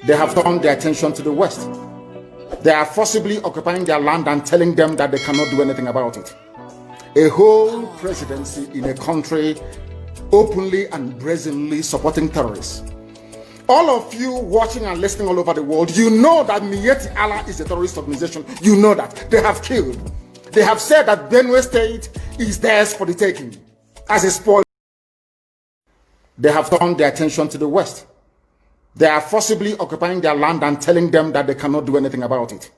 They have turned their attention to the West. They are forcibly occupying their land and telling them that they cannot do anything about it. A whole presidency in a country openly and brazenly supporting terrorists. All of you watching and listening all over the world, you know that Miyetti Allah is a terrorist organization. You know that. They have killed. They have said that Benue State is theirs for the taking as a spoil. They have turned their attention to the West. They are forcibly occupying their land and telling them that they cannot do anything about it.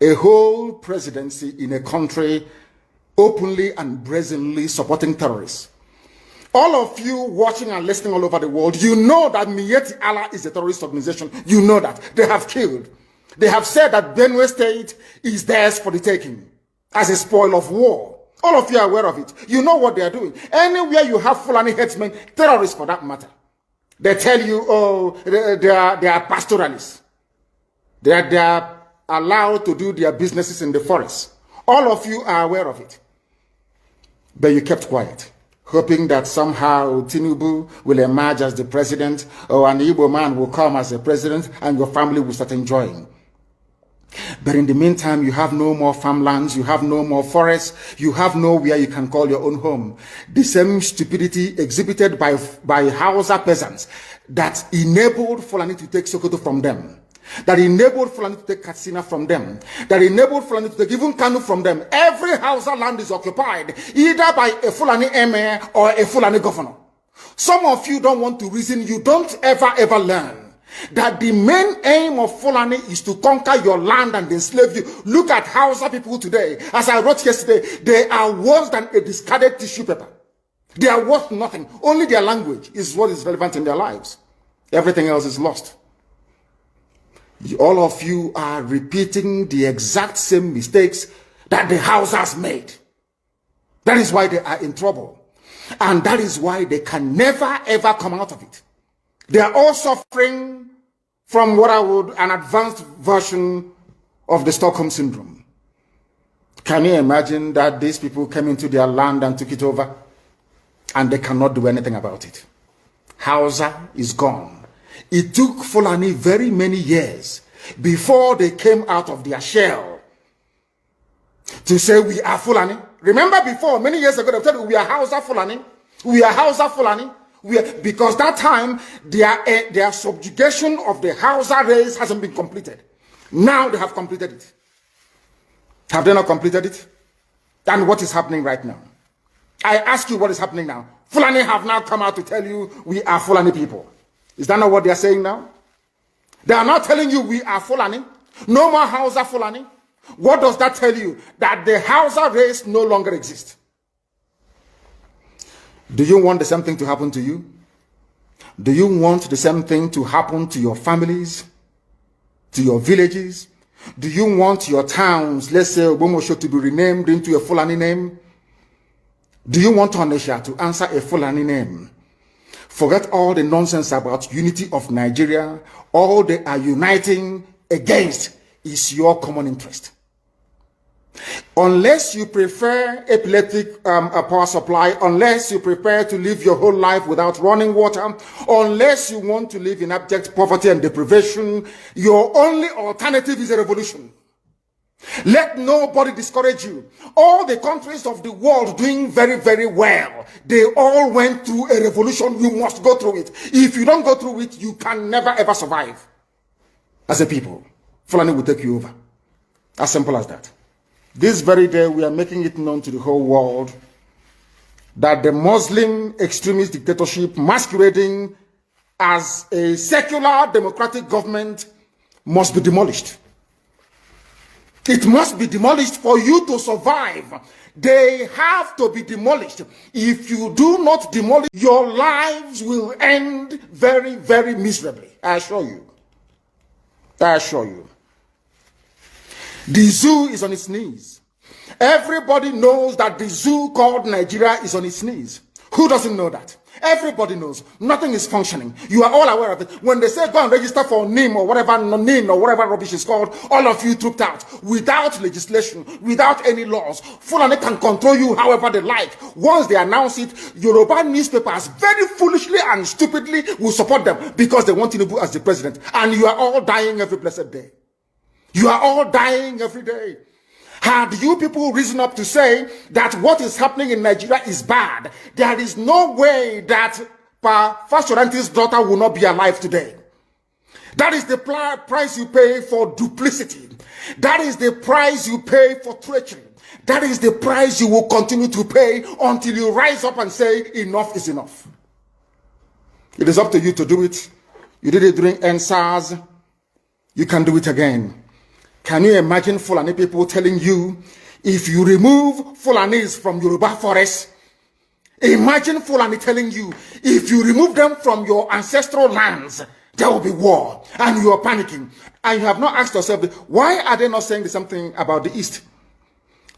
A whole presidency in a country openly and brazenly supporting terrorists. All of you watching and listening all over the world, you know that Miyetti Allah is a terrorist organization. You know that. They have killed. They have said that Benue State is theirs for the taking as a spoil of war. All of you are aware of it. You know what they are doing. Anywhere you have Fulani headsmen, terrorists for that matter, they tell you, oh, they are pastoralists. They are allowed to do their businesses in the forest. All of you are aware of it. But you kept quiet, hoping that somehow Tinubu will emerge as the president, or an Igbo man will come as the president, and your family will start enjoying. But in the meantime, you have no more farmlands, you have no more forests, you have nowhere you can call your own home. The same stupidity exhibited by Hausa peasants that enabled Fulani to take Sokoto from them, that enabled Fulani to take Katsina from them, that enabled Fulani to take even Kanu from them. Every Hausa land is occupied either by a Fulani emir or a Fulani governor. Some of you don't want to reason, you don't ever learn that the main aim of Fulani is to conquer your land and enslave you. Look at Hausa people today. As I wrote yesterday, they are worse than a discarded tissue paper. They are worth nothing. Only their language is what is relevant in their lives. Everything else is lost. All of you are repeating the exact same mistakes that the Hausas made. That is why they are in trouble. And that is why they can never ever come out of it. They are all suffering from what I would an advanced version of the Stockholm Syndrome. Can you imagine that these people came into their land and took it over and they cannot do anything about it? Hausa is gone. It took Fulani very many years before they came out of their shell to say we are Fulani. Remember before, many years ago, they told you we are Hausa Fulani. We are Hausa Fulani. Because that time, their subjugation of the Hausa race hasn't been completed. Now they have completed it. Have they not completed it? And what is happening right now? I ask you what is happening now. Fulani have now come out to tell you we are Fulani people. Is that not what they are saying now? They are not telling you we are Fulani. No more Hausa Fulani. What does that tell you? That the Hausa race no longer exists. Do you want the same thing to happen to you? Do you want the same thing to happen to your families, to your villages? Do you want your towns, let's say Obomosho, to be renamed into a Fulani name? Do you want Onisha to answer a Fulani name? Forget all the nonsense about unity of Nigeria. All they are uniting against is your common interest. Unless you prefer epileptic power supply, unless you prepare to live your whole life without running water, unless you want to live in abject poverty and deprivation, your only alternative is a revolution. Let nobody discourage you. All the countries of the world doing very well, they all went through a revolution. You must go through it. If you don't go through it, you can never ever survive as a people. Fulani will take you over. As simple as that. This very day, we are making it known to the whole world that the Muslim extremist dictatorship masquerading as a secular democratic government must be demolished. It must be demolished for you to survive. They have to be demolished. If you do not demolish, your lives will end very miserably. I assure you. I assure you. The zoo is on its knees. Everybody knows that the zoo called Nigeria is on its knees. Who doesn't know that? Everybody knows. Nothing is functioning. You are all aware of it. When they say go and register for NIM or whatever, NIN or whatever rubbish is called, all of you trooped out without legislation, without any laws. Fulani can control you however they like. Once they announce it, Yoruba newspapers very foolishly and stupidly will support them because they want Tinubu as the president. And you are all dying every blessed day. You are all dying every day. Had you people risen up to say that what is happening in Nigeria is bad, there is no way that Fashoranti's daughter will not be alive today. That is the price you pay for duplicity. That is the price you pay for treachery. That is the price you will continue to pay until you rise up and say enough is enough. It is up to you to do it. You did it during NSAS. You can do it again. Can you imagine Fulani people telling you, if you remove Fulanis from Yoruba forest, imagine Fulani telling you, if you remove them from your ancestral lands, there will be war, and you are panicking. And you have not asked yourself, why are they not saying the same thing about the East?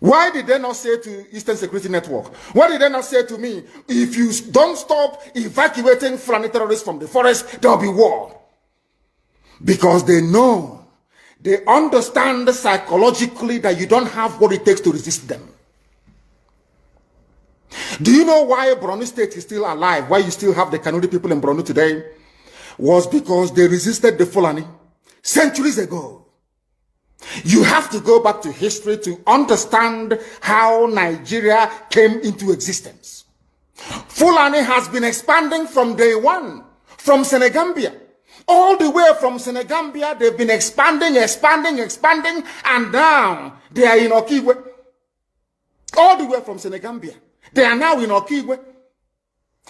Why did they not say to Eastern Security Network? Why did they not say to me, if you don't stop evacuating Fulani terrorists from the forest, there will be war? Because they know. They understand psychologically that you don't have what it takes to resist them. Do you know why Borno State is still alive? Why you still have the Kanuri people in Borno today? Was because they resisted the Fulani centuries ago. You have to go back to history to understand how Nigeria came into existence. Fulani has been expanding from day one, from Senegambia. All the way from Senegambia, they've been expanding, and now they are in Okigwe. All the way from Senegambia. They are now in Okigwe.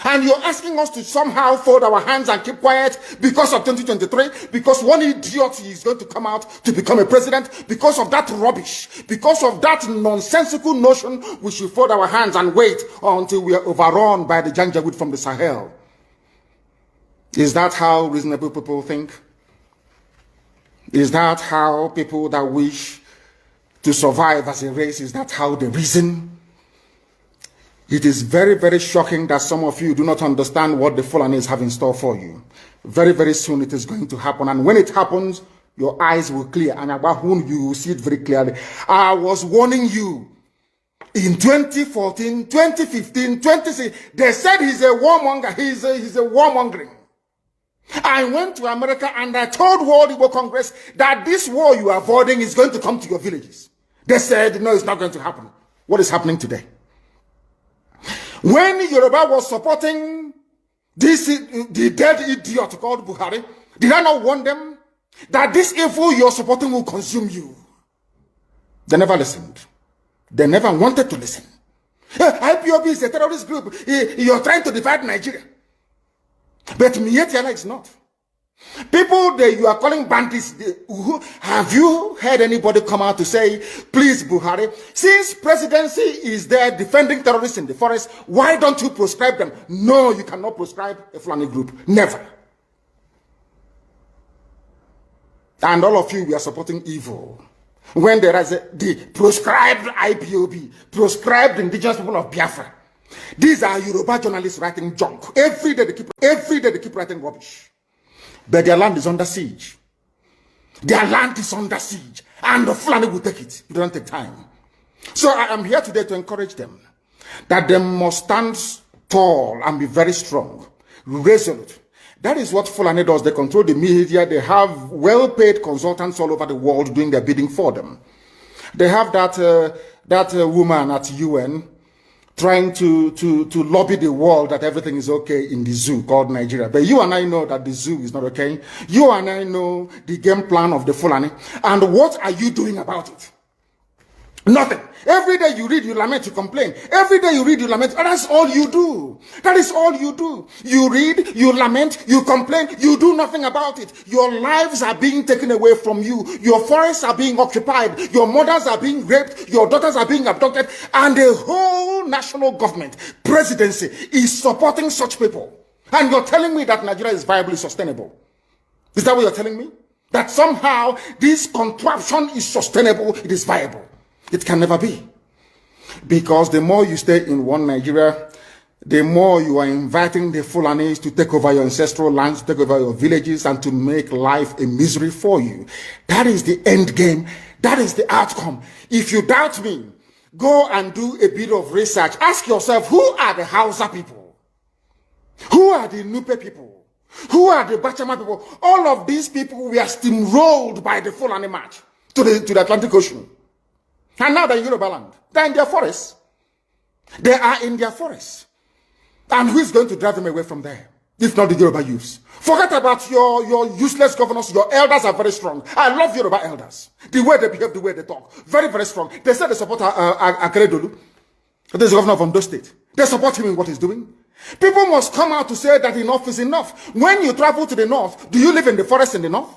And you're asking us to somehow fold our hands and keep quiet because of 2023, because one idiot is going to come out to become a president, because of that rubbish, because of that nonsensical notion, we should fold our hands and wait until we are overrun by the Janjaweed from the Sahel. Is that how reasonable people think? Is that how people that wish to survive as a race, is that how they reason? It is very, very shocking that some of you do not understand what the Fulanis have in store for you. Very, very soon it is going to happen. And when it happens, your eyes will clear. And about whom you will see it very clearly. I was warning you. In 2014, 2015, 2016, they said he's a warmonger. He's a warmongering. I went to America and I told World Igbo Congress that this war you are avoiding is going to come to your villages. They said, no, it's not going to happen. What is happening today? When Yoruba was supporting the dead idiot called Buhari, did I not warn them that this evil you're supporting will consume you? They never listened. They never wanted to listen. IPOB is a terrorist group. You're trying to divide Nigeria. But Mietiala is not. People that you are calling bandits, have you heard anybody come out to say, please Buhari, since presidency is there defending terrorists in the forest, why don't you proscribe them? No, you cannot proscribe a Fulani group. Never. And all of you, we are supporting evil. When there is the proscribed IPOB, proscribed indigenous people of Biafra. These are Yoruba journalists writing junk. Every day they keep writing rubbish. But their land is under siege. Their land is under siege. And the Fulani will take it. It doesn't take time. So I am here today to encourage them that they must stand tall and be very strong, resolute. That is what Fulani does. They control the media. They have well-paid consultants all over the world doing their bidding for them. They have that woman at UN trying to lobby the world that everything is okay in the zoo called Nigeria. But you and I know that the zoo is not okay. You and I know the game plan of the Fulani. And what are you doing about it? Nothing. Every day you read, you lament, you complain. Every day you read, you lament. And that's all you do. That is all you do. You read, you lament, you complain. You do nothing about it. Your lives are being taken away from you. Your forests are being occupied. Your mothers are being raped. Your daughters are being abducted. And the whole national government, presidency, is supporting such people. And you're telling me that Nigeria is viably sustainable. Is that what you're telling me? That somehow this contraption is sustainable, it is viable. It can never be. Because the more you stay in one Nigeria, the more you are inviting the Fulanis to take over your ancestral lands, to take over your villages, and to make life a misery for you. That is the end game. That is the outcome. If you doubt me, go and do a bit of research. Ask yourself, who are the Hausa people? Who are the Nupe people? Who are the Bachama people? All of these people were steamrolled by the Fulani march to the Atlantic Ocean. And now they're in Yoruba land. They're in their forests. They are in their forests. And who is going to drive them away from there? If not the Yoruba youths. Forget about your useless governors. Your elders are very strong. I love Yoruba elders. The way they behave, the way they talk. Very, very strong. They say they support Akeredolu. This is the governor of Ondo State. They support him in what he's doing. People must come out to say that enough is enough. When you travel to the north, do you live in the forest in the north?